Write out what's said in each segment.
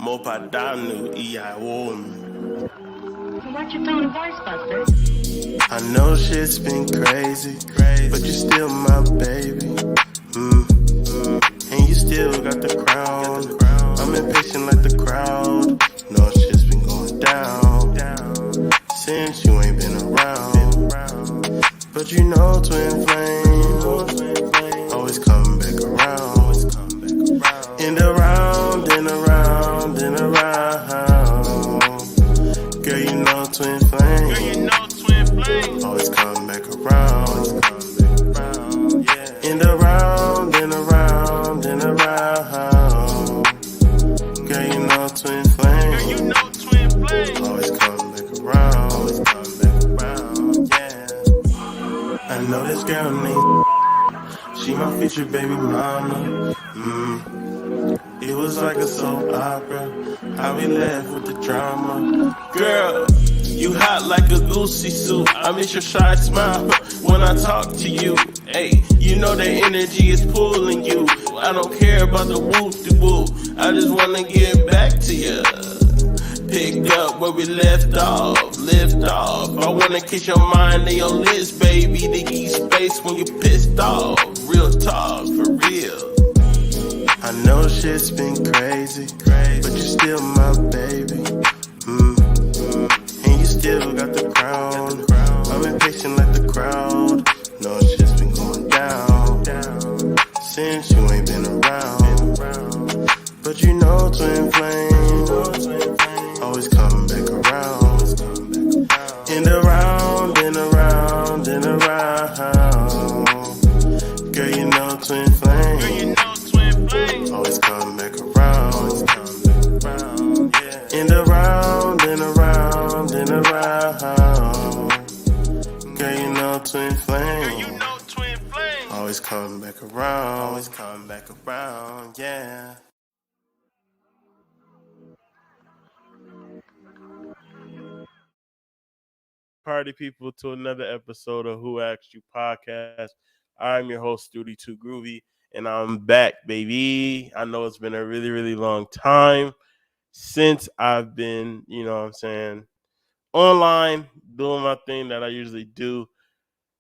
Mopadanu Iawom. What's your tone of voice, Buster? I know shit's been crazy, but you're still my baby. And you still got the crown. I'm impatient like the crowd. No shit's been going down since you ain't been around. But you know twin flame always come back around. And around and around and around. Girl, you know twin flame always come back around. And around and around and around. Girl, you know twin flame always come back around. Yeah. I know this girl named she my future baby mama. It was like a soap opera. How we left with the drama. Girl, you hot like a goosey suit. I miss your shy smile when I talk to you. Hey, you know that energy is pulling you. I don't care about the whoop-de-whoop. I just wanna get back to you. Pick up where we left off, lift off. I wanna kiss your mind and your lips, baby. To eat space when you pissed off. Real talk, for real. I know shit's been crazy, but you're still my baby. And you still got the crown. I'm impatient like the crowd. No shit's been going down since you ain't been around. But you know twin flame always come back around. And around and around and around. Girl, you know twin flame always come back around. And around and around and around. Girl, you know twin flame always come back around. Always come back around, yeah. Party people to another episode of Who Asked You podcast. I'm your host, Stoody to Groovey, and I'm back, baby. I know it's been a really, really long time since I've been, you know what I'm saying, online doing my thing that I usually do.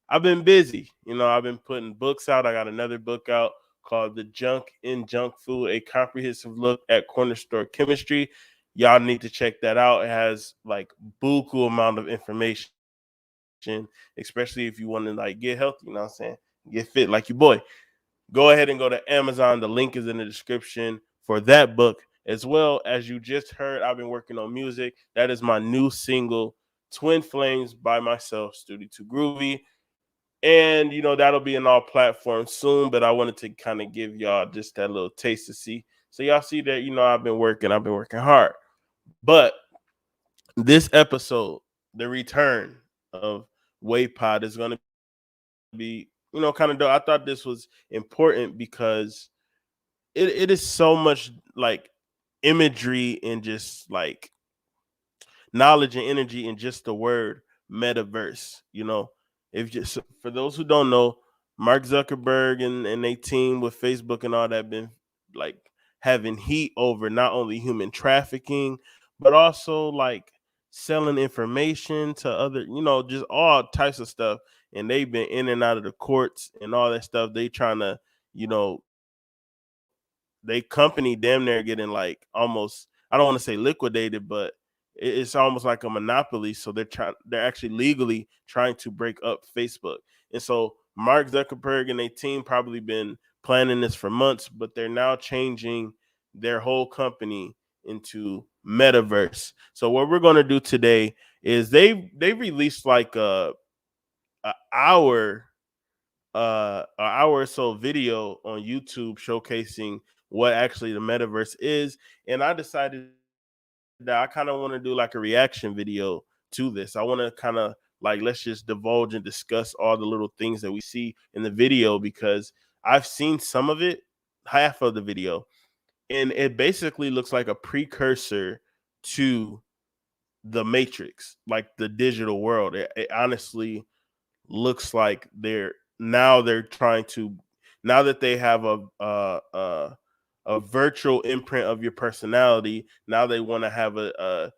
I've been busy. I've been putting books out. I got another book out called The Junk in Junk Food, a comprehensive look at corner store chemistry. Y'all need to check that out. It has like buku amount of information, especially if you want to like get healthy, you know what I'm saying? Get fit like your boy. Go ahead and go to Amazon. The link is in the description for that book. As well as you just heard, I've been working on music. That is my new single, Twin Flames by myself, Stoody to Groovey. And, that'll be in all platforms soon, but I wanted to kind of give y'all just that little taste to see. So y'all see that, I've been working hard. But this episode, the return of WavePod is going to be, kind of dope. I thought this was important because it is so much like imagery and just like knowledge and energy in just the word metaverse. If just for those who don't know, Mark Zuckerberg and they team with Facebook and all that been like having heat over not only human trafficking but also like selling information to other, just all types of stuff. And they've been in and out of the courts and all that stuff. They trying to, they company damn near getting like almost, I don't want to say liquidated, but it's almost like a monopoly. So they're actually legally trying to break up Facebook. And so Mark Zuckerberg and their team probably been planning this for months, but they're now changing their whole company into Metaverse. So what we're going to do today is they released like a hour or so video on YouTube showcasing what actually the metaverse is. And I decided that I kind of want to do like a reaction video to this. I want to kind of like, let's just divulge and discuss all the little things that we see in the video, because I've seen some of it, half of the video, and it basically looks like a precursor to the Matrix, like the digital world. It honestly looks like they're trying to, now that they have a virtual imprint of your personality. Now they want to have a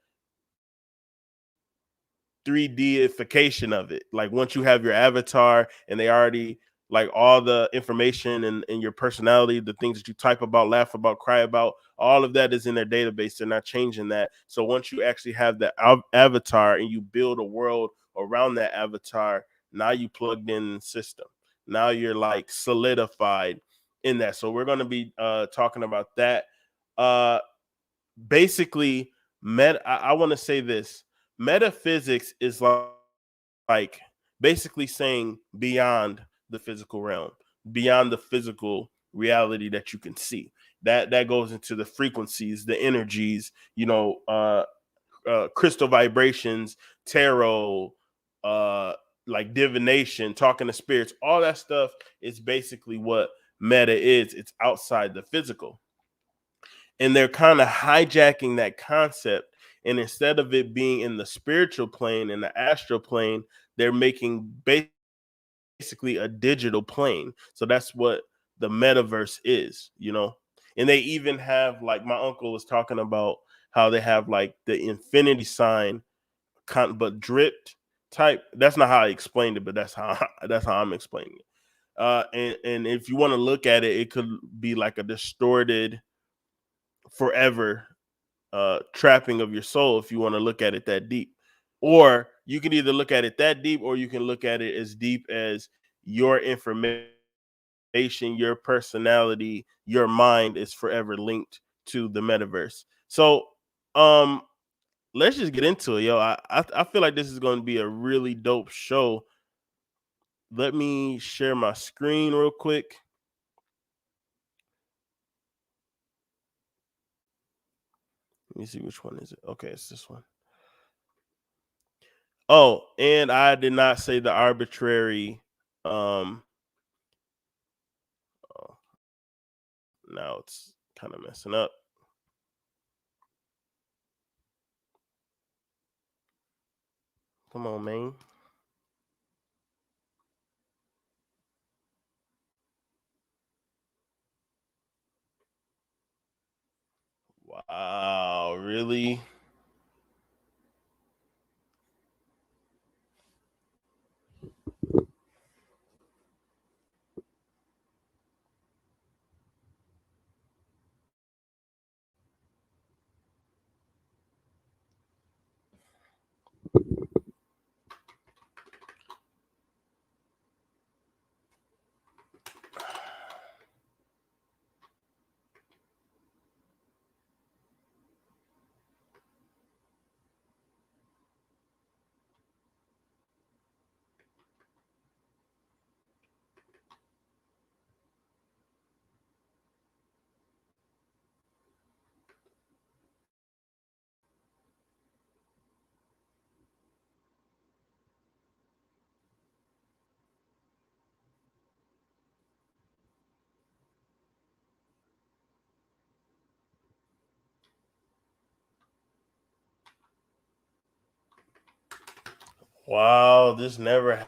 3D-ification of it. Like once you have your avatar and they already like all the information and your personality, the things that you type about, laugh about, cry about, all of that is in their database. They're not changing that. So once you actually have the avatar and you build a world around that avatar, now you plugged in the system. Now you're like solidified in that. So we're going to be talking about that. Uh, Basically, I want to say this: metaphysics is like basically saying beyond the physical realm, beyond the physical reality that you can see. That goes into the frequencies, the energies, crystal vibrations, tarot, uh, like divination, talking to spirits. All that stuff is basically what meta is. It's outside the physical, and they're kind of hijacking that concept, and instead of it being in the spiritual plane and the astral plane, they're making basically a digital plane. So that's what the metaverse is. And they even have, like, my uncle was talking about how they have like the infinity sign but dripped type. That's not how I explained it, but that's how I'm explaining it. And if you want to look at it, it could be like a distorted forever trapping of your soul, if you want to look at it that deep. Or you can either look at it that deep, or you can look at it as deep as your information, your personality, your mind is forever linked to the metaverse. So um let's just get into it, yo. I feel like this is going to be a really dope show. Let me share my screen real quick. Let me see, which one is it? Okay, it's this one. Oh, and I did not say the arbitrary. Oh, now it's kind of messing up. Come on, man. Wow, really? Wow, this never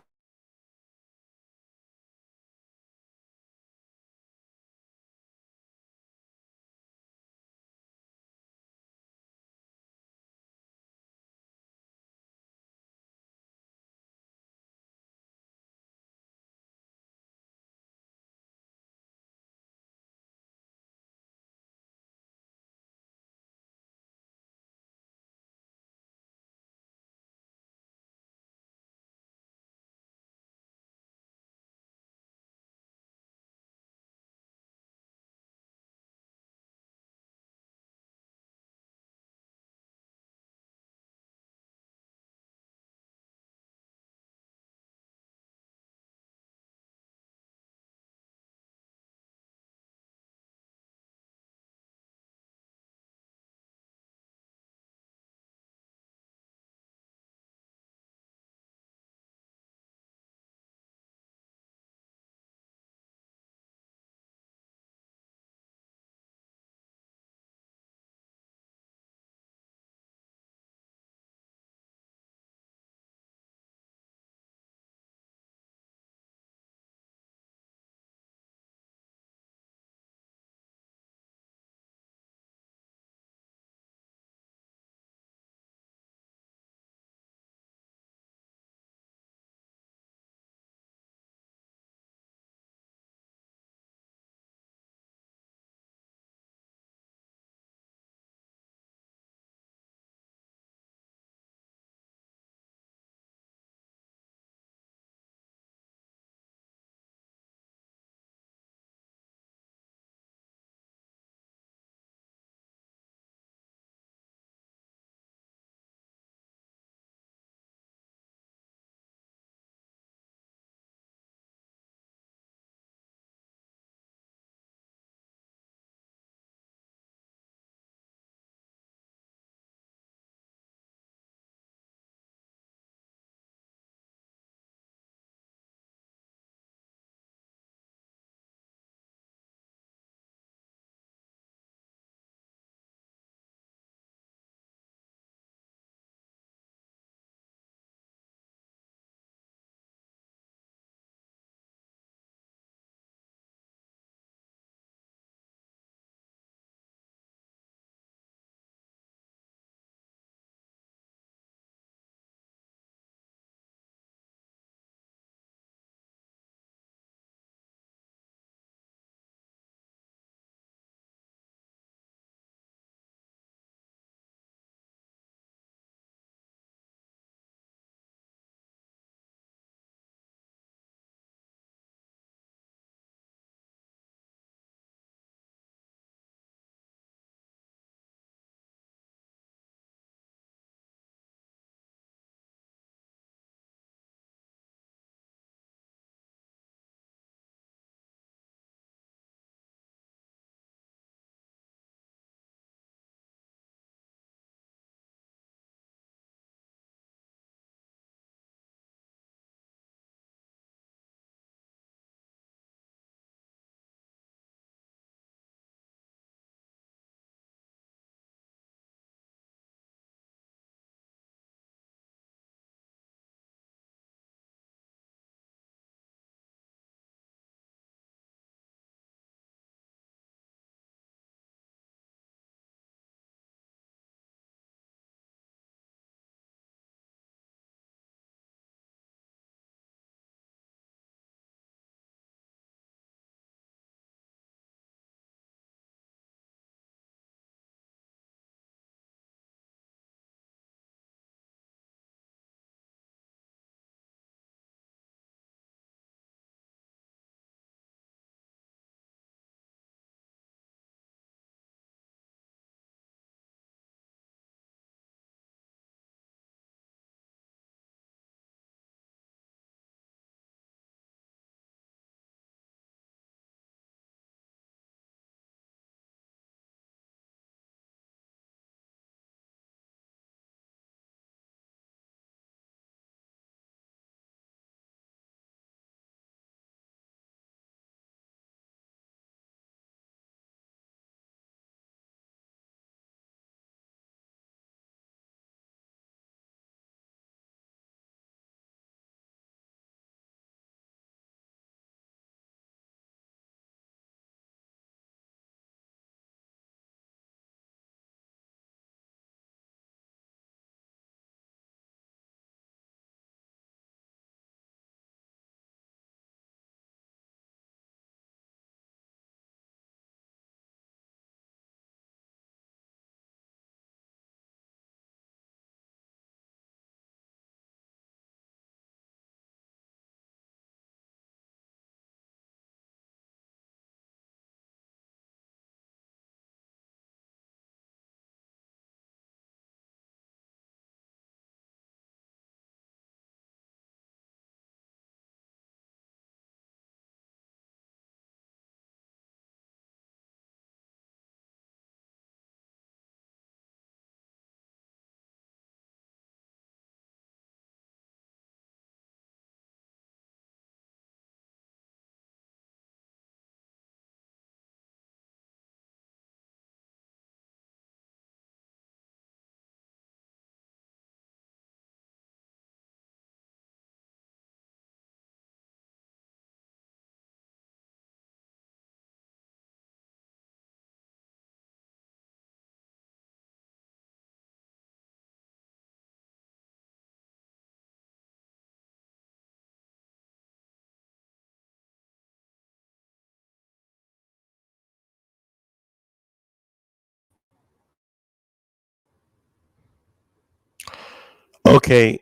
Okay.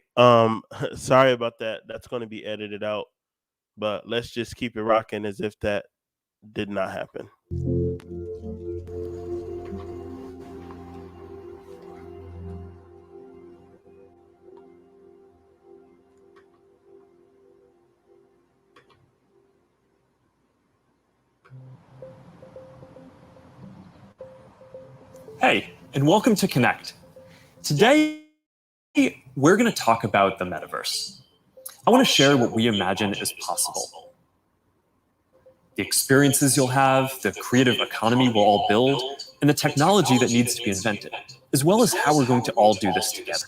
Sorry about that. That's going to be edited out, but let's just keep it rocking as if that did not happen. Hey, and welcome to Connect. Today, we're going to talk about the metaverse. I want to share what we imagine is possible. The experiences you'll have, the creative economy we'll all build, and the technology that needs to be invented, as well as how we're going to all do this together.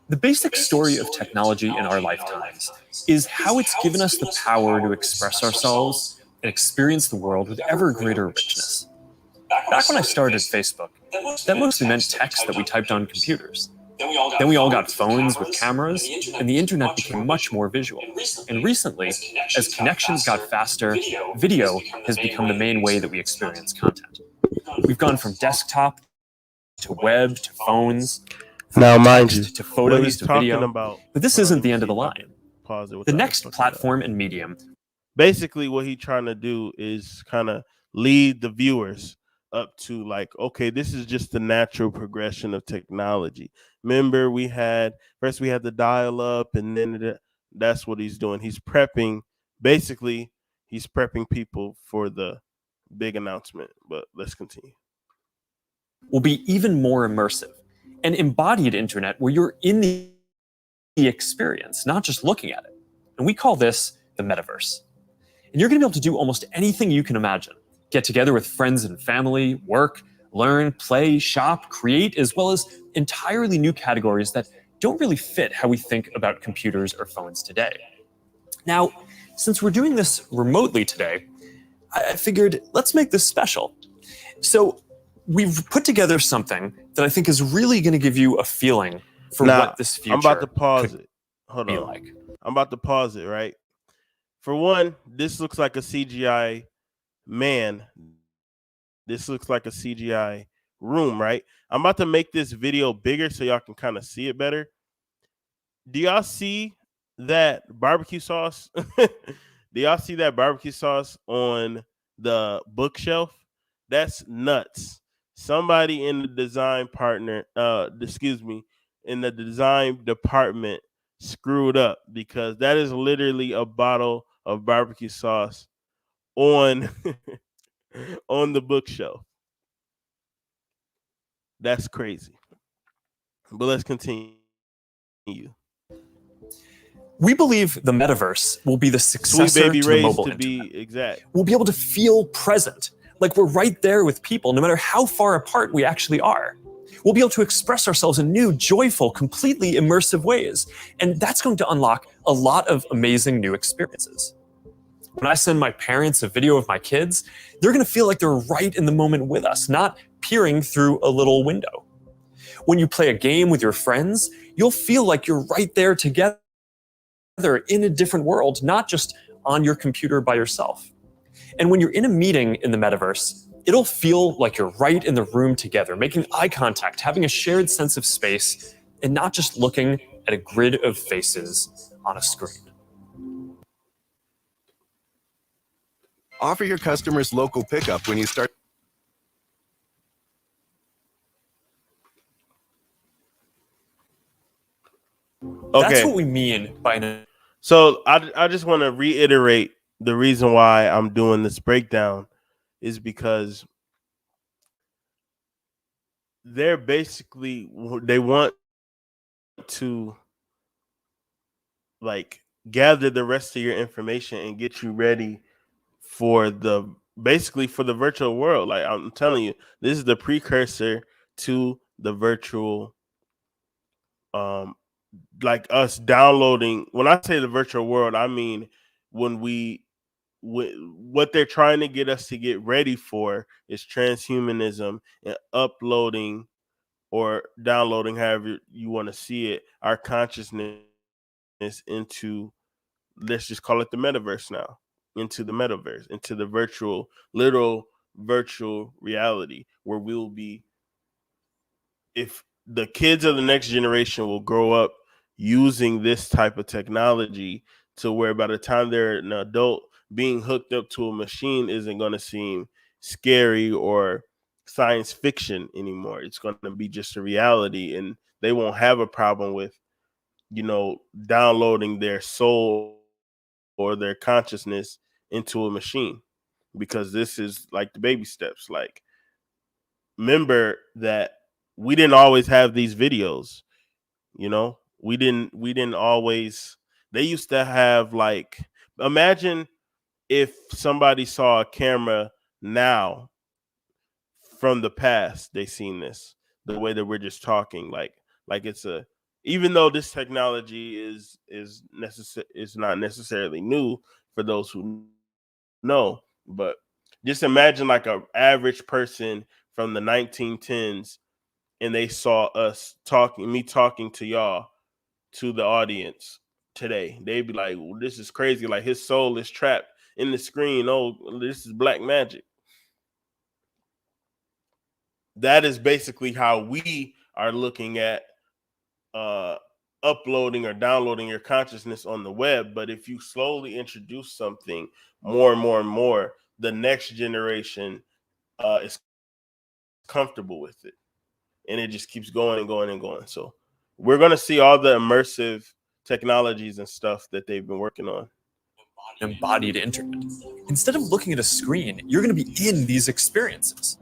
The basic story of technology in our lifetimes is how it's given us the power to express ourselves and experience the world with ever greater richness. Back when I started Facebook, that mostly meant text that we typed on computers. Then we all got phones with cameras, and the internet became much more visual. And recently, as connections got faster, video has become the main way that we experience content. We've gone from desktop to web to phones, Now, from mind you, text to what photos he's to talking video. about. But this Hold on, isn't let the me end see of the if I line. can pause it. The without next fucking up. platform and medium. Basically, what he's trying to do is kind of lead the viewers up to like, okay, this is just the natural progression of technology. Remember, we had the dial up, and then that's what he's doing. He's prepping, basically, he's prepping people for the big announcement. But let's continue. Will be even more immersive. An embodied internet where you're in the experience, not just looking at it. And we call this the metaverse. And you're going to be able to do almost anything you can imagine. Get together with friends and family, work, learn, play, shop, create, as well as entirely new categories that don't really fit how we think about computers or phones today. Now, since we're doing this remotely today, I figured let's make this special. So we've put together something that I think is really going to give you a feeling for Now, what this future I'm about to pause could it. Hold be on. like. I'm about to pause it, right? For one, this looks like a CGI man. This looks like a CGI room, right? I'm about to make this video bigger so y'all can kind of see it better. Do y'all see that barbecue sauce? Do y'all see that barbecue sauce on the bookshelf? That's nuts. Somebody in the design in the design department screwed up because that is literally a bottle of barbecue sauce on on the bookshelf. That's crazy. But let's continue. We believe the metaverse will be the Sweet successor baby to the rays mobile to internet. be exact. We'll be able to feel present, like we're right there with people, no matter how far apart we actually are. We'll be able to express ourselves in new, joyful, completely immersive ways. And that's going to unlock a lot of amazing new experiences. When I send my parents a video of my kids, they're going to feel like they're right in the moment with us, not peering through a little window. When you play a game with your friends, you'll feel like you're right there together in a different world, not just on your computer by yourself. And when you're in a meeting in the metaverse, it'll feel like you're right in the room together, making eye contact, having a shared sense of space, and not just looking at a grid of faces on a screen. Offer your customers local pickup when you start. Okay. That's what we mean by So I just want to reiterate the reason why I'm doing this breakdown is because they're basically they want to like gather the rest of your information and get you ready for the basically for the virtual world. Like I'm telling you, this is the precursor to the virtual like us downloading. When I say the virtual world, I mean when what they're trying to get us to get ready for is transhumanism and uploading or downloading, however you want to see it, our consciousness into, let's just call it the metaverse now, into the metaverse, into the literal virtual reality where we'll be, if the kids of the next generation will grow up using this type of technology to where by the time they're an adult, being hooked up to a machine isn't going to seem scary or science fiction anymore. It's going to be just a reality, and they won't have a problem with, downloading their soul or their consciousness into a machine, because this is like the baby steps. Like, remember that we didn't always have these videos, we didn't always. They used to have, like, imagine if somebody saw a camera now from the past, they seen this the way that we're just talking, like it's a, even though this technology is not necessarily new for those who know, but just imagine like a average person from the 1910s, and they saw me talking to y'all, to the audience today. They'd be like, well, this is crazy. Like, his soul is trapped in the screen. Oh, this is black magic. That is basically how we are looking at uploading or downloading your consciousness on the web. But if you slowly introduce something more and more and more, the next generation is comfortable with it, and it just keeps going and going and going. So we're going to see all the immersive technologies and stuff that they've been working on. Embodied internet. Instead of looking at a screen, you're going to be in these experiences.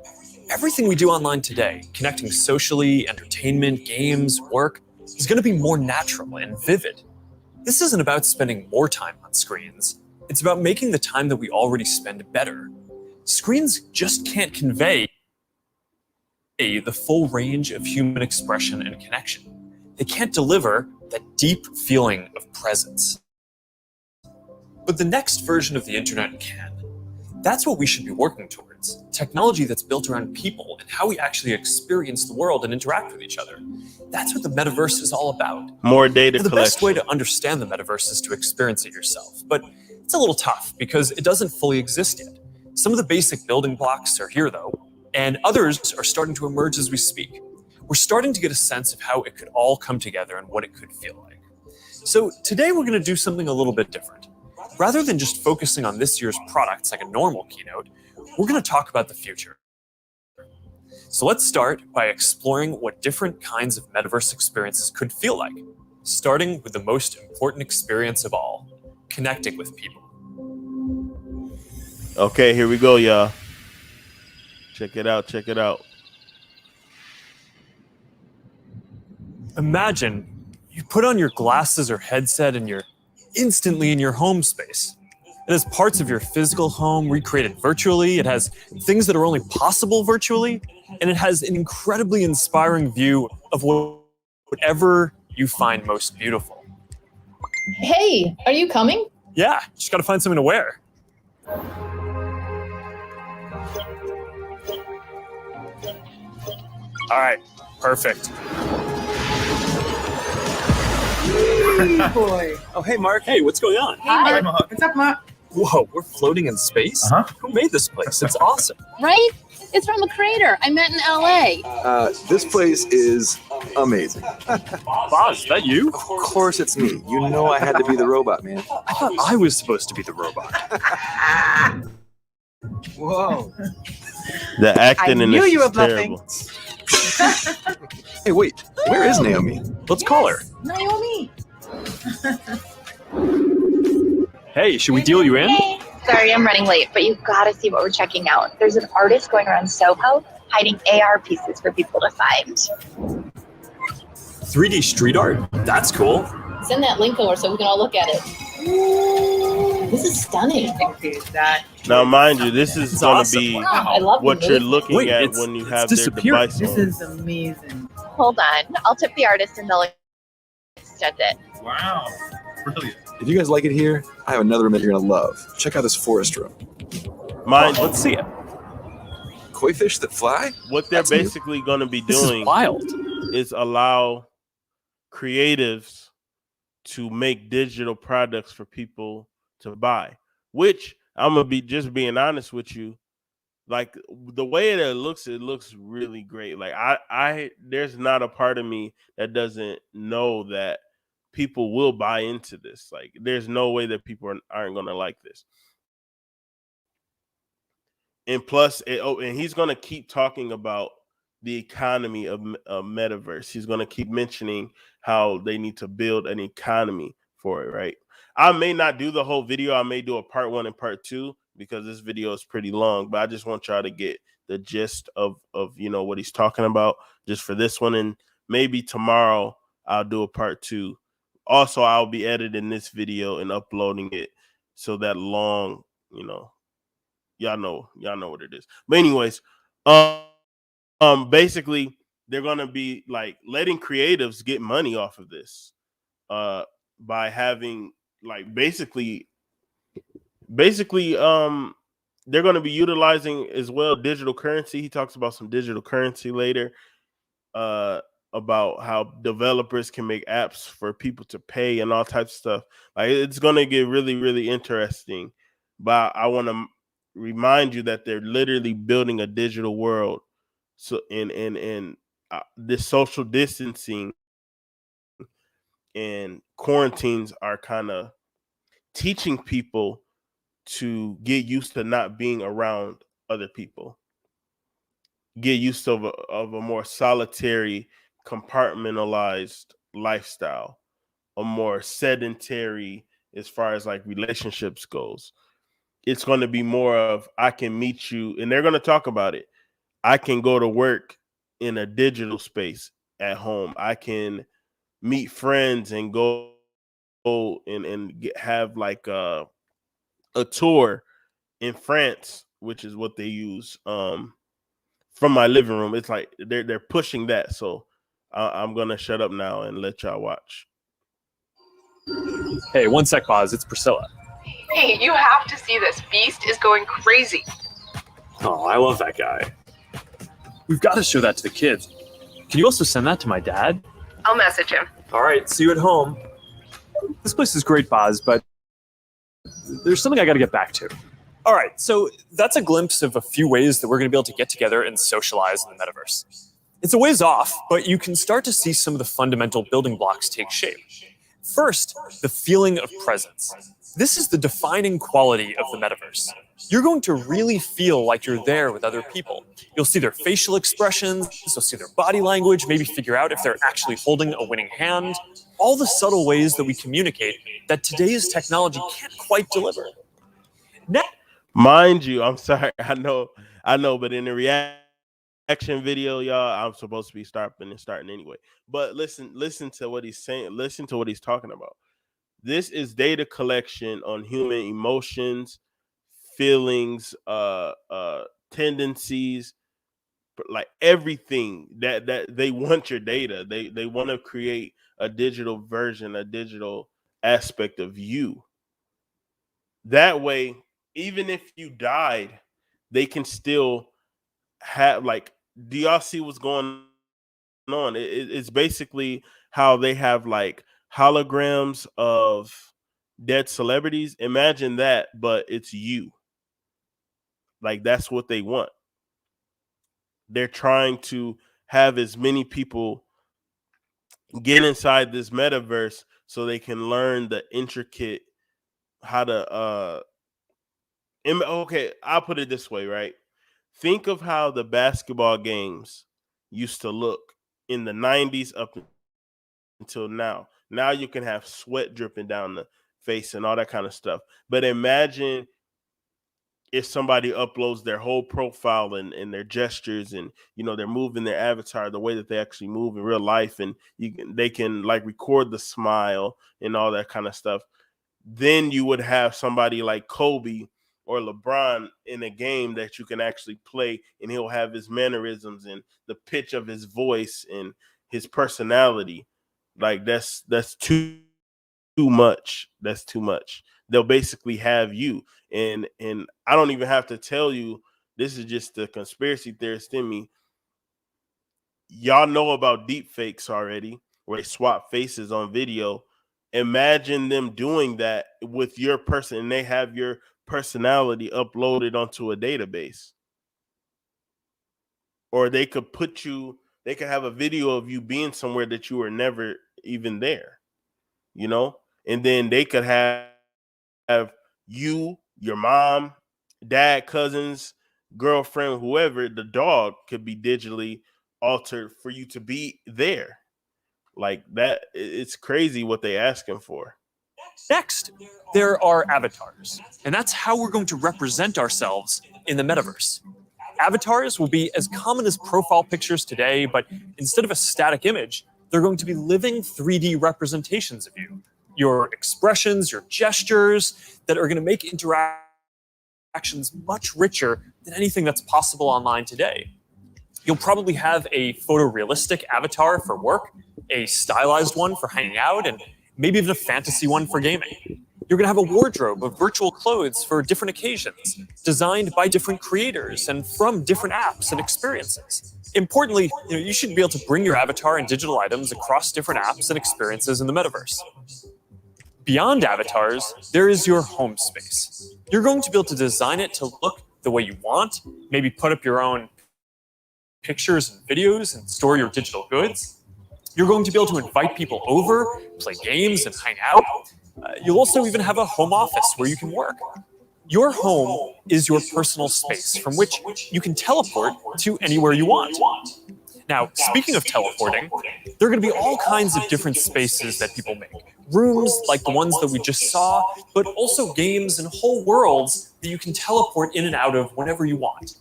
Everything we do online today, connecting socially, entertainment, games, work, is going to be more natural and vivid. This isn't about spending more time on screens. It's about making the time that we already spend better. Screens just can't convey the full range of human expression and connection. They can't deliver that deep feeling of presence. But the next version of the internet can. That's what we should be working towards. Technology that's built around people and how we actually experience the world and interact with each other. That's what the metaverse is all about. More data The collection. best way to understand the metaverse is to experience it yourself, but it's a little tough because it doesn't fully exist yet. Some of the basic building blocks are here though, and others are starting to emerge as we speak. We're starting to get a sense of how it could all come together and what it could feel like. So today we're going to do something a little bit different. Rather than just focusing on this year's products like a normal keynote, we're going to talk about the future. So let's start by exploring what different kinds of metaverse experiences could feel like, starting with the most important experience of all, connecting with people. Okay, here we go, y'all. Check it out, check it out. Imagine you put on your glasses or headset and you're instantly in your home space. It has parts of your physical home recreated virtually. It has things that are only possible virtually. And it has an incredibly inspiring view of whatever you find most beautiful. Hey, are you coming? Yeah, just got to find something to wear. All right, perfect. Boy. Oh, hey, Mark. Hey, what's going on? Hi. What's up, Mark? Whoa, we're floating in space? Who made this place? It's awesome. Right? It's from a creator I met in LA. This place is amazing. Boz, is that you? Of course it's me. You know I had to be the robot, man. I thought I was supposed to be the robot. Whoa. The acting I in knew this you were is terrible. Hey, wait. Where is Naomi? Let's call her. Naomi. Hey, should we deal you in? Hey, sorry I'm running late, but you've got to see what we're checking out. There's an artist going around Soho hiding AR pieces for people to find. 3D street art? That's cool. Send that link over so we can all look at it. This is stunning. Now, mind you, this is going to awesome. be I love what the you're movie. looking Wait, at it's- when you it's have their disappearing. device This on. is amazing. Hold on, I'll tip the artist and they'll extend it. Wow. Brilliant. If you guys like it here, I have another room that you're gonna love. Check out this forest room. Mind you, Let's see it. Koi fish that fly? what they're That's new. basically going to be This is doing wild. is allow creatives to make digital products for people to buy, which I'm going to be just being honest with you. like the way that it looks really great. Like I there's not a part of me that doesn't know that people will buy into this. Like there's no way that people aren't gonna like this. And plus, and he's gonna keep talking about the economy of metaverse. He's gonna keep mentioning how they need to build an economy for it. Right. I may not do the whole video. I may do a part 1 and part 2 because this video is pretty long. But I just want y'all to get the gist of what he's talking about just for this one, and maybe tomorrow I'll do a part 2. Also, I'll be editing this video and uploading it so that long, y'all know what it is. But anyways, basically they're gonna be like letting creatives get money off of this, by having like basically they're gonna be utilizing as well digital currency. He talks about some digital currency later, uh about how developers can make apps for people to pay and all types of stuff. Like it's gonna get really, really interesting. But I want to remind you that they're literally building a digital world. So in this social distancing and quarantines are kind of teaching people to get used to not being around other people, get used to of a more solitary, compartmentalized lifestyle, a more sedentary as far as like relationships goes. It's going to be more of I can meet you, and they're going to talk about it. I can go to work in a digital space at home. I can meet friends and go have like a tour in France, which is what they use from my living room. It's like they're pushing that. So I'm gonna shut up now and let y'all watch. Hey, one sec, pause. It's Priscilla. Hey, you have to see this. Beast is going crazy. Oh, I love that guy. We've got to show that to the kids. Can you also send that to my dad? I'll message him. All right, see you at home. This place is great, Boz, but there's something I got to get back to. All right, so that's a glimpse of a few ways that we're going to be able to get together and socialize in the metaverse. It's a ways off, but you can start to see some of the fundamental building blocks take shape. First, the feeling of presence. This is the defining quality of the metaverse. You're going to really feel like you're there with other people. You'll see their facial expressions, you'll see their body language, maybe figure out if they're actually holding a winning hand. All the subtle ways that we communicate that today's technology can't quite deliver. Mind you, I'm sorry, I know, but in the reaction video, y'all, I'm supposed to be starting anyway. But listen to what he's saying. Listen to what he's talking about. This is data collection on human emotions, feelings, tendencies, like everything that they want your data. They want to create a digital version, a digital aspect of you. That way, even if you died, they can still have like. Do y'all see what's going on? It's basically how they have like holograms of dead celebrities. Imagine that, but it's you. Like that's what they want. They're trying to have as many people get inside this metaverse so they can learn the intricate how to okay, I'll put it this way, right? Think of how the basketball games used to look in the 90s up until now. Now you can have sweat dripping down the face and all that kind of stuff. But imagine if somebody uploads their whole profile and their gestures and they're moving their avatar the way that they actually move in real life, and they can like record the smile and all that kind of stuff. Then you would have somebody like Kobe or LeBron in a game that you can actually play, and he'll have his mannerisms and the pitch of his voice and his personality. Like that's too much. That's too much. They'll basically have you, and I don't even have to tell you. This is just the conspiracy theorist in me. Y'all know about deep fakes already, where they swap faces on video. Imagine them doing that with your person, and they have your personality uploaded onto a database. or they could they could have a video of you being somewhere that you were never even there, and then they could have you, your mom, dad, cousins, girlfriend, whoever, the dog could be digitally altered for you to be there. Like that, it's crazy what they asking for. Next, there are avatars, and that's how we're going to represent ourselves in the metaverse. Avatars will be as common as profile pictures today, but instead of a static image, they're going to be living 3D representations of you. Your expressions, your gestures, that are going to make interactions much richer than anything that's possible online today. You'll probably have a photorealistic avatar for work, a stylized one for hanging out, and maybe even a fantasy one for gaming. You're going to have a wardrobe of virtual clothes for different occasions, designed by different creators and from different apps and experiences. Importantly, you should be able to bring your avatar and digital items across different apps and experiences in the metaverse. Beyond avatars, there is your home space. You're going to be able to design it to look the way you want, maybe put up your own pictures and videos and store your digital goods. You're going to be able to invite people over, play games, and hang out. You'll also even have a home office where you can work. Your home is your personal space from which you can teleport to anywhere you want. Now, speaking of teleporting, there are going to be all kinds of different spaces that people make. Rooms like the ones that we just saw, but also games and whole worlds that you can teleport in and out of whenever you want.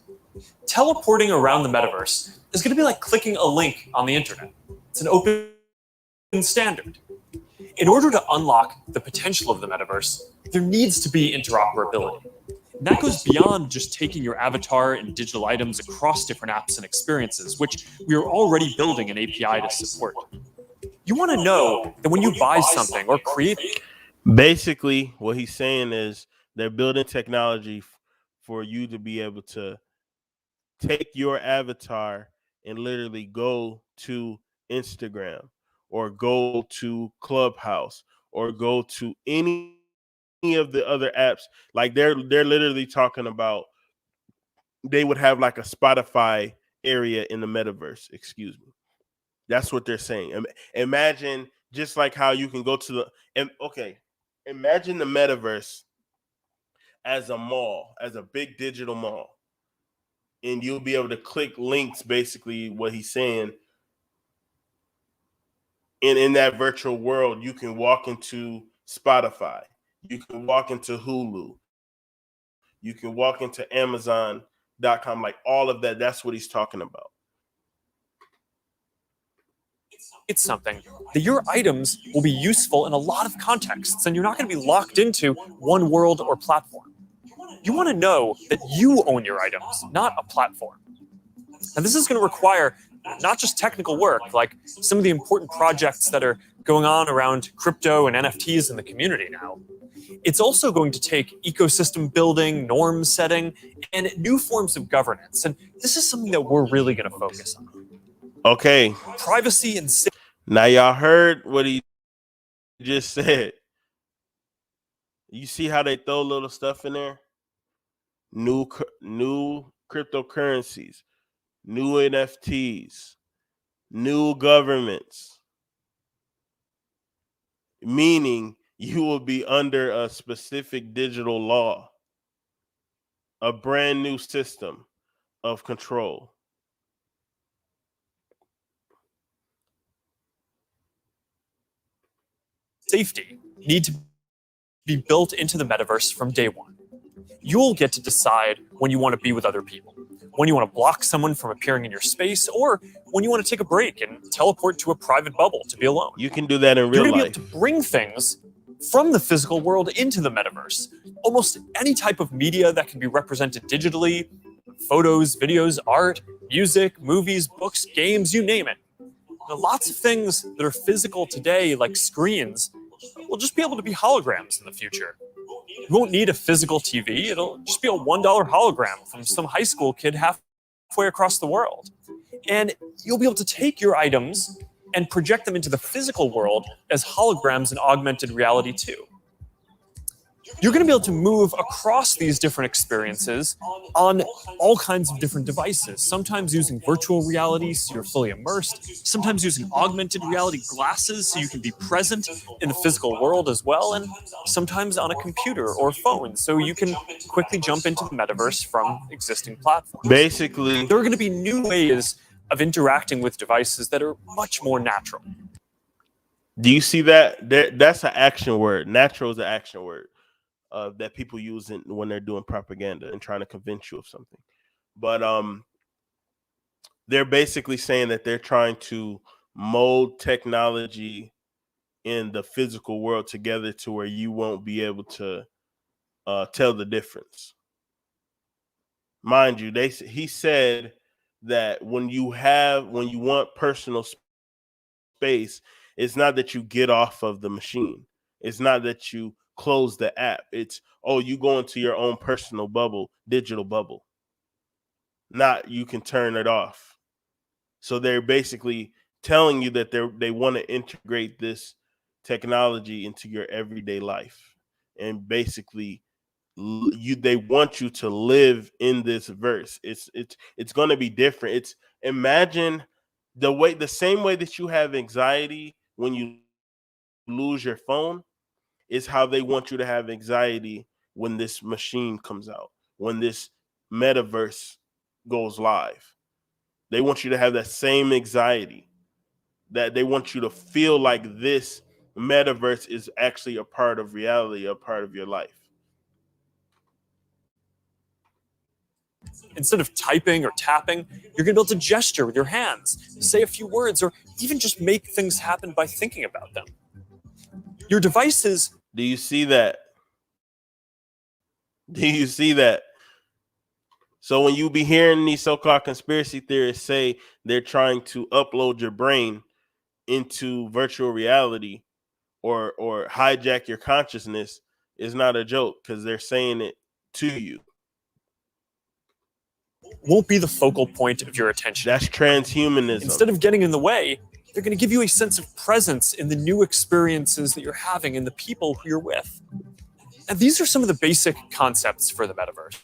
Teleporting around the metaverse is going to be like clicking a link on the internet. It's an open standard. In order to unlock the potential of the metaverse, there needs to be interoperability. And that goes beyond just taking your avatar and digital items across different apps and experiences, which we are already building an API to support. You want to know that when you buy something or create... Basically, what he's saying is they're building technology for you to be able to take your avatar and literally go to Instagram or go to Clubhouse or go to any of the other apps. Like they're literally talking about they would have like a Spotify area in the metaverse. Excuse me. That's what they're saying. Imagine just like how you can go to imagine the metaverse as a mall, as a big digital mall. And you'll be able to click links, basically what he's saying. And in that virtual world, you can walk into Spotify. You can walk into Hulu. You can walk into Amazon.com, like all of that. That's what he's talking about. It's something that your items will be useful in a lot of contexts, and you're not going to be locked into one world or platform. You want to know that you own your items, not a platform. And this is going to require not just technical work, like some of the important projects that are going on around crypto and NFTs in the community now. It's also going to take ecosystem building, norm setting, and new forms of governance. And this is something that we're really going to focus on. Okay. Privacy and safety. Now y'all heard what he just said. You see how they throw little stuff in there? New cryptocurrencies, new NFTs, new governments. Meaning you will be under a specific digital law, a brand new system of control. Safety need to be built into the metaverse from day one. You'll get to decide when you want to be with other people, when you want to block someone from appearing in your space, or when you want to take a break and teleport to a private bubble to be alone. You can do that in real life. You're going to be able to bring things from the physical world into the metaverse. Almost any type of media that can be represented digitally, photos, videos, art, music, movies, books, games, you name it. Now, lots of things that are physical today, like screens, will just be able to be holograms in the future. You won't need a physical TV. It'll just be a $1 hologram from some high school kid halfway across the world. And you'll be able to take your items and project them into the physical world as holograms in augmented reality too. You're going to be able to move across these different experiences on all kinds of different devices, sometimes using virtual reality so you're fully immersed, sometimes using augmented reality glasses so you can be present in the physical world as well, and sometimes on a computer or phone so you can quickly jump into the metaverse from existing platforms. Basically, there are going to be new ways of interacting with devices that are much more natural. do you see that? That's an action word. Natural is an action word that people use when they're doing propaganda and trying to convince you of something. But they're basically saying that they're trying to mold technology in the physical world together to where you won't be able to tell the difference. Mind you, he said that when you want personal space, it's not that you get off of the machine. It's not that you close the app. It's, oh, you go into your own personal bubble, digital bubble. Not you can turn it off. So they're basically telling you that they want to integrate this technology into your everyday life, and basically they want you to live in this verse. It's going to be different. It's, imagine the same way that you have anxiety when you lose your phone is how they want you to have anxiety when this machine comes out, when this metaverse goes live. They want you to have that same anxiety, that they want you to feel like this metaverse is actually a part of reality, a part of your life. Instead of typing or tapping, you're going to be able to gesture with your hands, say a few words, or even just make things happen by thinking about them. Your devices. Do you see that? Do you see that? So when you be hearing these so-called conspiracy theorists say they're trying to upload your brain into virtual reality or hijack your consciousness, is not a joke, because they're saying it to you. Won't be the focal point of your attention. That's transhumanism. Instead of getting in the way, they're going to give you a sense of presence in the new experiences that you're having and the people who you're with. And these are some of the basic concepts for the metaverse.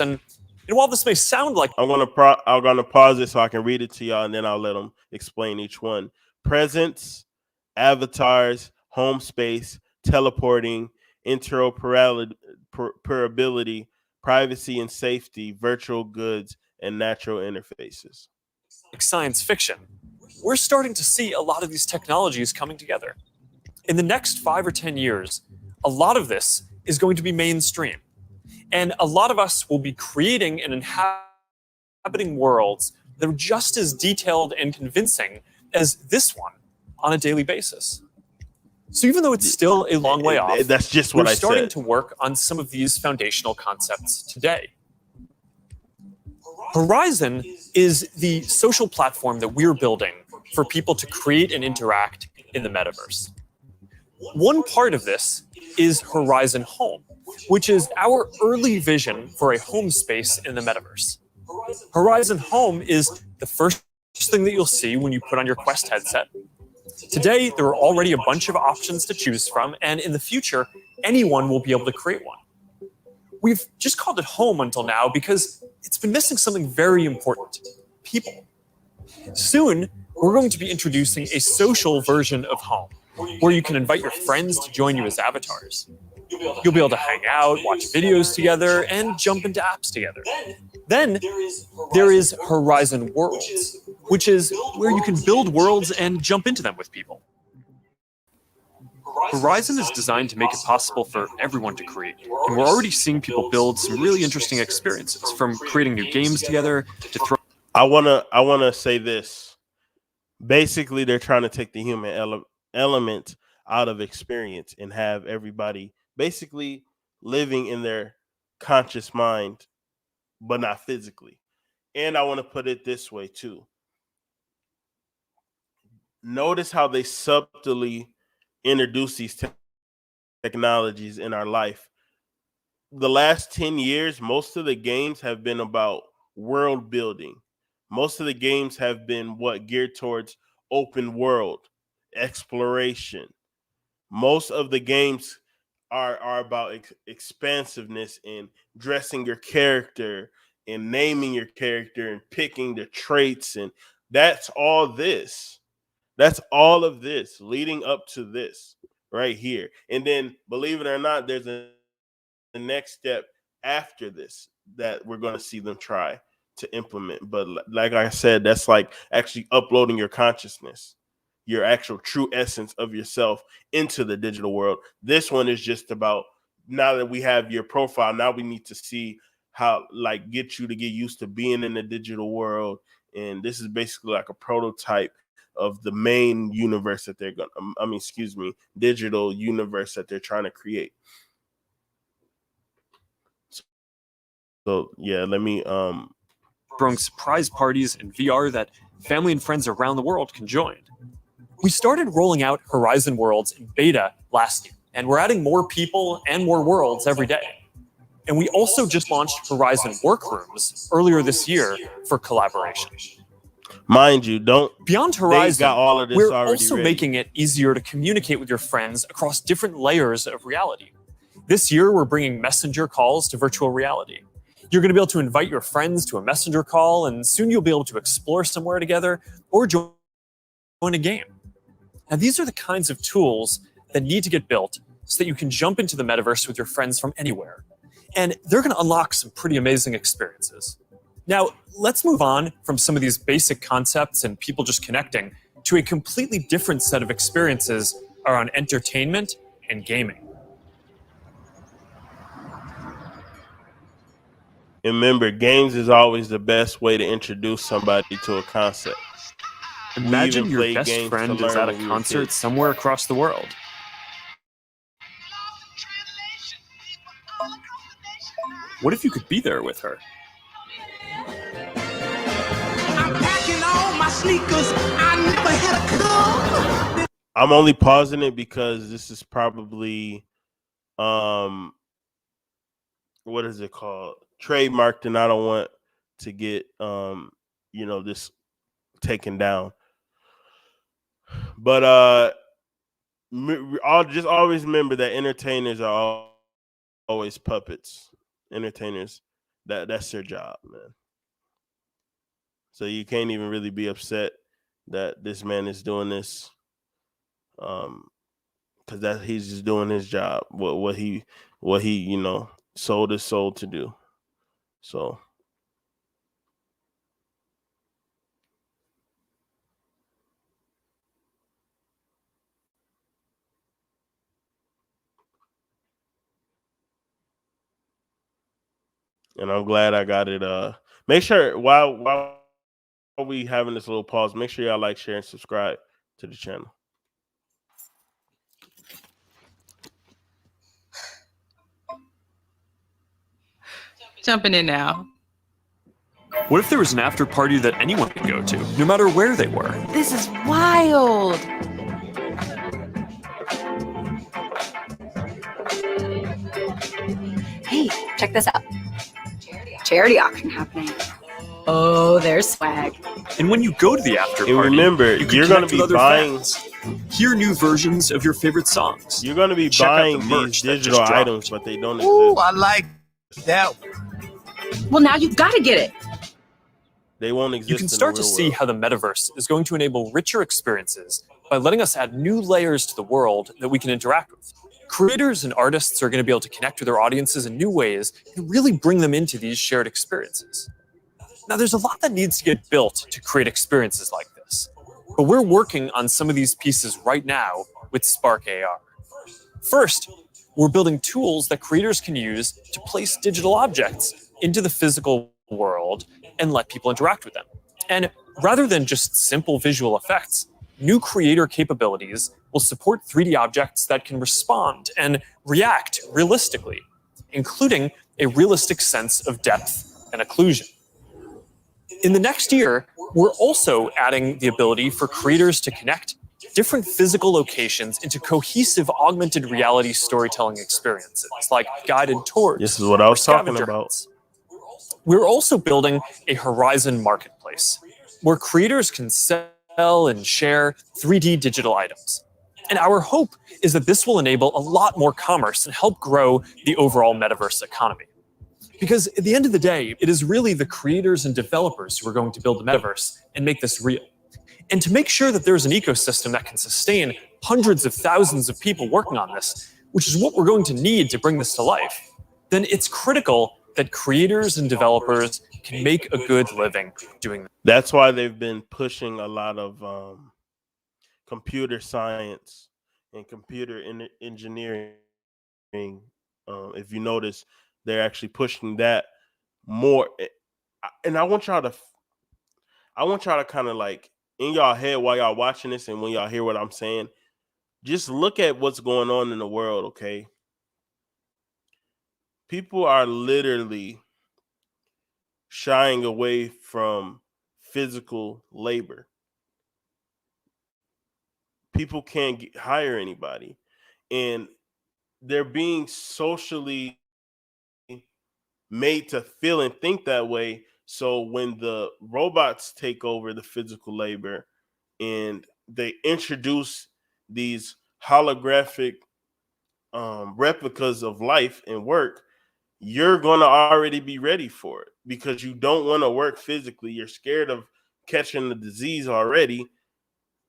And while this may sound like... I'm gonna pause it so I can read it to y'all, and then I'll let them explain each one. Presence, avatars, home space, teleporting, interoperability, privacy and safety, virtual goods, and natural interfaces. Like science fiction, we're starting to see a lot of these technologies coming together. In the next 5 or 10 years, a lot of this is going to be mainstream. And a lot of us will be creating and inhabiting worlds that are just as detailed and convincing as this one on a daily basis. So even though it's still a long way off, that's just what we're I starting said. to work on some of these foundational concepts today. Horizon is the social platform that we're building for people to create and interact in the metaverse. One part of this is Horizon Home, which is our early vision for a home space in the metaverse. Horizon Home is the first thing that you'll see when you put on your Quest headset. Today, there are already a bunch of options to choose from, and in the future, anyone will be able to create one. We've just called it home until now because it's been missing something very important: people. Soon, we're going to be introducing a social version of home, where you can invite your friends to join you as avatars. You'll be able to hang out, watch videos together, and jump into apps together. Then there is Horizon Worlds, which is where you can build worlds and jump into them with people. Horizon is designed to make it possible for everyone to create, and we're already seeing people build some really interesting experiences, from creating new games together to I wanna say this. Basically, they're trying to take the human element out of experience and have everybody basically living in their conscious mind, but not physically. And I want to put it this way too. Notice how they subtly introduce these technologies in our life. The last 10 years, most of the games have been about world building. Most of the games have been geared towards open world exploration. Most of the games are about expansiveness and dressing your character and naming your character and picking the traits, and that's all this. That's all of this leading up to this right here. And then, believe it or not, there's a next step after this that we're going to see them try to implement. But like I said, that's like actually uploading your consciousness, your actual true essence of yourself into the digital world. This one is just about, now that we have your profile, now we need to see how, like, get you to get used to being in the digital world. And this is basically like a prototype of the main universe that they're going to, digital universe that they're trying to create. So yeah, let me throwing surprise parties in VR that family and friends around the world can join. We started rolling out Horizon Worlds in beta last year, and we're adding more people and more worlds every day. And we also just launched Horizon Workrooms earlier this year for collaboration. Mind you, beyond Horizon, got all of this we're already also ready. making it easier to communicate with your friends across different layers of reality. This year, we're bringing messenger calls to virtual reality. You're going to be able to invite your friends to a messenger call, and soon you'll be able to explore somewhere together or join a game. Now, these are the kinds of tools that need to get built so that you can jump into the metaverse with your friends from anywhere. And they're going to unlock some pretty amazing experiences. Now, let's move on from some of these basic concepts and people just connecting to a completely different set of experiences around entertainment and gaming. Remember, games is always the best way to introduce somebody to a concept. Imagine your best friend is at a concert somewhere across the world. What if you could be there with her? I'm packing all my sneakers. I never had a car. I'm only pausing it because this is probably what is it called? Trademarked, and I don't want to get this taken down. But I'll just always remember that entertainers are always puppets. Entertainers, that's their job, man. So you can't even really be upset that this man is doing this, because that he's just doing his job. What he sold his soul to do. So. And I'm glad I got it. Make sure while we having this little pause, make sure y'all like, share, and subscribe to the channel. Jumping in now. What if there was an after party that anyone could go to, no matter where they were? This is wild. Hey, check this out. Charity auction happening. Oh, there's swag. And when you go to the after party, and remember, you're going to be buying, hear new versions of your favorite songs. You're going to be buying these digital items, but they don't exist. Ooh, I like that. Well, now you've got to get it. They won't exist. You can start to see how the metaverse is going to enable richer experiences by letting us add new layers to the world that we can interact with. Creators and artists are going to be able to connect with their audiences in new ways and really bring them into these shared experiences. Now, there's a lot that needs to get built to create experiences like this, but we're working on some of these pieces right now with Spark AR. First, we're building tools that creators can use to place digital objects into the physical world and let people interact with them. And rather than just simple visual effects, new creator capabilities will support 3D objects that can respond and react realistically, including a realistic sense of depth and occlusion. In the next year, we're also adding the ability for creators to connect different physical locations into cohesive augmented reality storytelling experiences, like guided tours. This is what I was talking about. We're also building a Horizon marketplace, where creators can sell and share 3D digital items. And our hope is that this will enable a lot more commerce and help grow the overall metaverse economy. Because at the end of the day, it is really the creators and developers who are going to build the metaverse and make this real. And to make sure that there's an ecosystem that can sustain hundreds of thousands of people working on this, which is what we're going to need to bring this to life, then it's critical that creators and developers can make a good living doing that. That's why they've been pushing a lot of computer science and computer engineering. If you notice, they're actually pushing that more. And I want y'all to kind of like in y'all head while y'all watching this, and when y'all hear what I'm saying, just look at what's going on in the world, okay? People are literally shying away from physical labor. People can't hire anybody, and they're being socially made to feel and think that way. So when the robots take over the physical labor and they introduce these holographic replicas of life and work, you're going to already be ready for it because you don't want to work physically. You're scared of catching the disease already.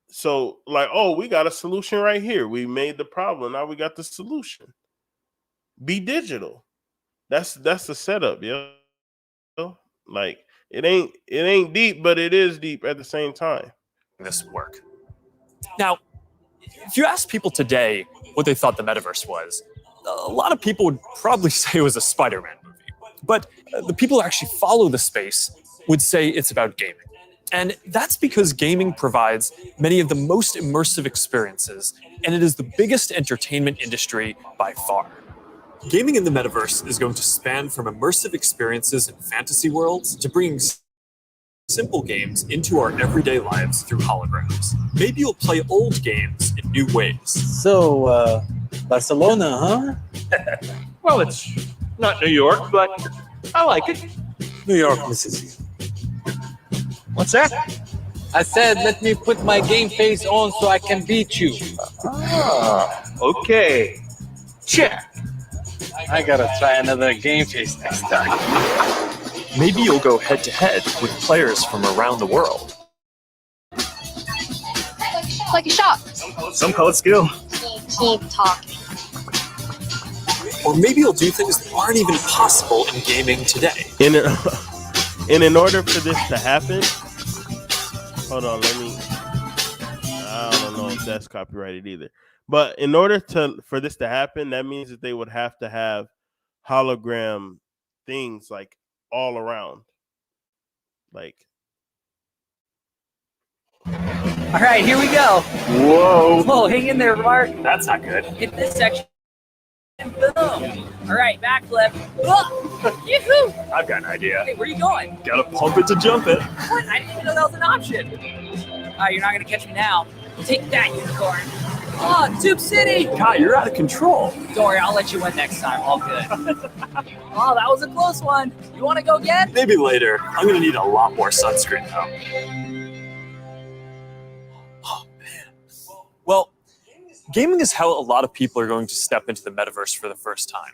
So like, oh, we got a solution right here. We made the problem. Now we got the solution. Be digital. That's the setup, yo. Like it ain't deep, but it is deep at the same time. This work. Now, if you ask people today what they thought the metaverse was, a lot of people would probably say it was a Spider-Man movie. But the people who actually follow the space would say it's about gaming. And that's because gaming provides many of the most immersive experiences, and it is the biggest entertainment industry by far. Gaming in the metaverse is going to span from immersive experiences in fantasy worlds to bringing simple games into our everyday lives through holograms. Maybe you'll play old games in new ways. So, Barcelona, huh? Well, it's not New York, but I like it. New York, Mississippi. What's that? I said, let me put my game face on so I can beat you. Ah, okay. Check. I gotta try another game face next time. Maybe you'll go head-to-head with players from around the world. Like a shop. Some call it skill. Keep talking. Or maybe you'll do things that aren't even possible in gaming today. And in order for this to happen, hold on, I don't know if that's copyrighted either. But in order for this to happen, that means that they would have to have hologram things like all around. Like, all right, here we go. Whoa. Whoa, hang in there, Mark. That's not good. Hit this section. Boom. All right, backflip. Yoo-hoo. I've got an idea. Hey, where are you going? Gotta pump it to jump it. What? I didn't even know that was an option. You're not going to catch me now. Take that, unicorn. Oh, Tube City. God, you're out of control. Don't worry, I'll let you win next time. All good. Oh, that was a close one. You want to go again? Maybe later. I'm gonna need a lot more sunscreen though. Oh man. Well, gaming is how a lot of people are going to step into the metaverse for the first time.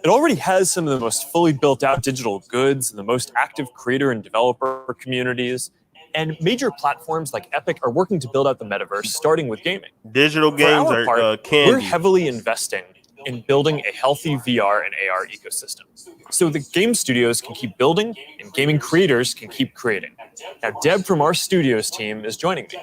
It already has some of the most fully built out digital goods and the most active creator and developer communities. And major platforms like Epic are working to build out the metaverse, starting with gaming. Digital games are candy. We're heavily investing in building a healthy VR and AR ecosystem, so the game studios can keep building and gaming creators can keep creating. Now, Deb from our studios team is joining me.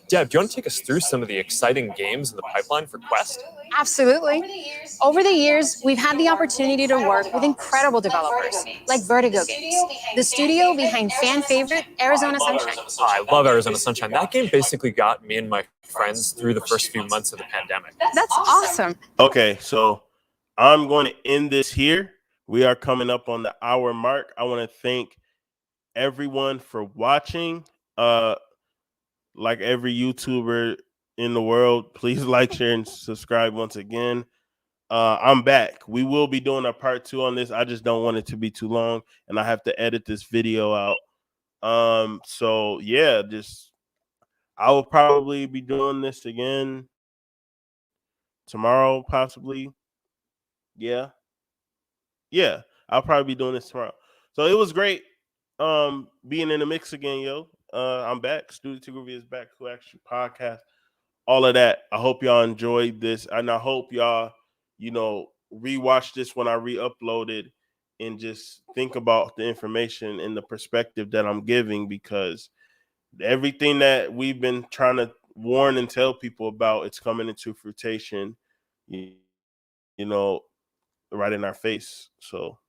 Deb, do you want to take us through some of the exciting games in the pipeline for Quest? Absolutely. Over the years, we've had the opportunity to work with incredible developers like Vertigo Games, the studio behind fan favorite Arizona Sunshine. I love Arizona Sunshine. That game basically got me and my friends through the first few months of the pandemic. That's awesome. Okay, so I'm going to end this here. We are coming up on the hour mark. I want to thank everyone for watching. Like every YouTuber in the world, please like, share, and subscribe once again. I'm back. We will be doing a part 2 on this. I just don't want it to be too long, and I have to edit this video out. So yeah, I will probably be doing this again tomorrow, possibly. Yeah. I'll probably be doing this tomorrow. So it was great being in the mix again, yo. I'm back. Stoody to Groovey is back. Who Actually Podcast. All of that. I hope y'all enjoyed this, and I hope y'all, rewatch this when I re-upload it and just think about the information and the perspective that I'm giving, because everything that we've been trying to warn and tell people about, it's coming into fruition, right in our face. So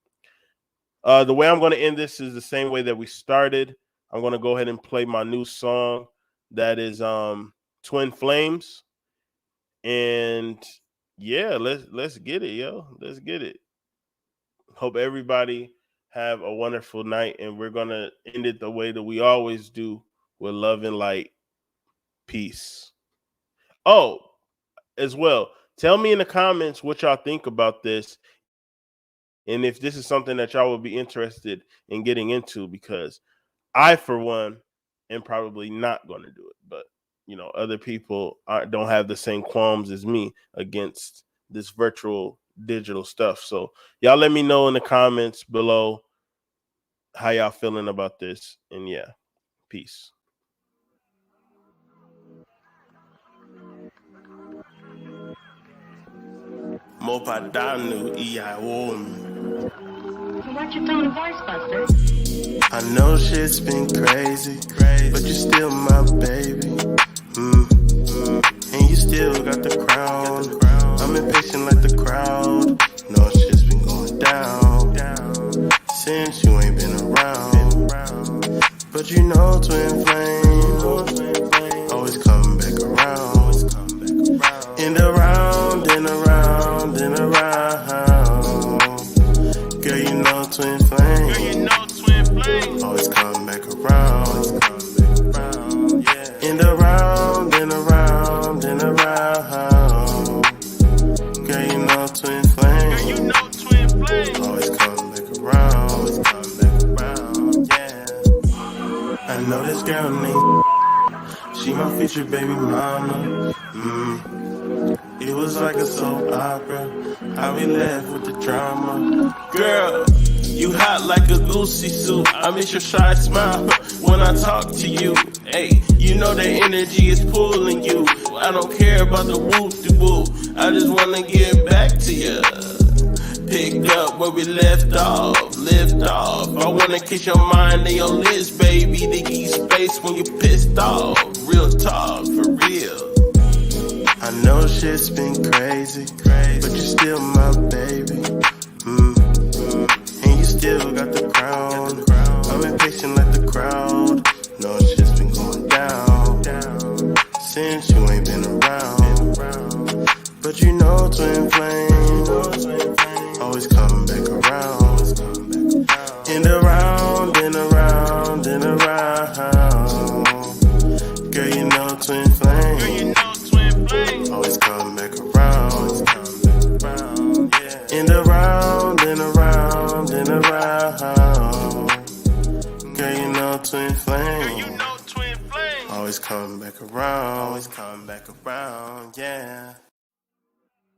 the way I'm going to end this is the same way that we started. I'm going to go ahead and play my new song that is Twin Flames. And yeah, let's get it, yo. Let's get it. Hope everybody have a wonderful night, and we're going to end it the way that we always do, with love and light. Peace. Oh, as well, tell me in the comments what y'all think about this, and if this is something that y'all would be interested in getting into, because I, for one, am probably not going to do it. But, other people don't have the same qualms as me against this virtual digital stuff. So y'all let me know in the comments below how y'all feeling about this. And yeah, peace. Watch your tone of voice, Buster. I know shit's been crazy, but you're still my baby. And you still got the crown. I'm impatient like the crowd. No, shit's been going down since you ain't been around. But twin flame always come back around. And around and around and around. Girl, twin flame always come back around. And around and around and around. Girl, twin flame always come back around. Yeah. I know this girl named she my future baby mama. It was like a soap opera, how we left with the drama. Girl, you hot like a goosey suit. I miss your shy smile when I talk to you. Hey, the energy is pulling you. I don't care about the whoop-de-whoop. I just wanna get back to you. Picked up where we left off, lift off. I wanna kiss your mind and your lips, baby. To give you space when you pissed off. Real talk, for real. I know shit's been crazy, but you're still my baby. And you still got the crown. I'm impatient like the crowd. No, shit's been going down since you ain't been around. But twin flame always come back around. And around and around and around. Girl, twin flame always come back around. And around and around and around. Girl, twin flame always come back around. Yeah.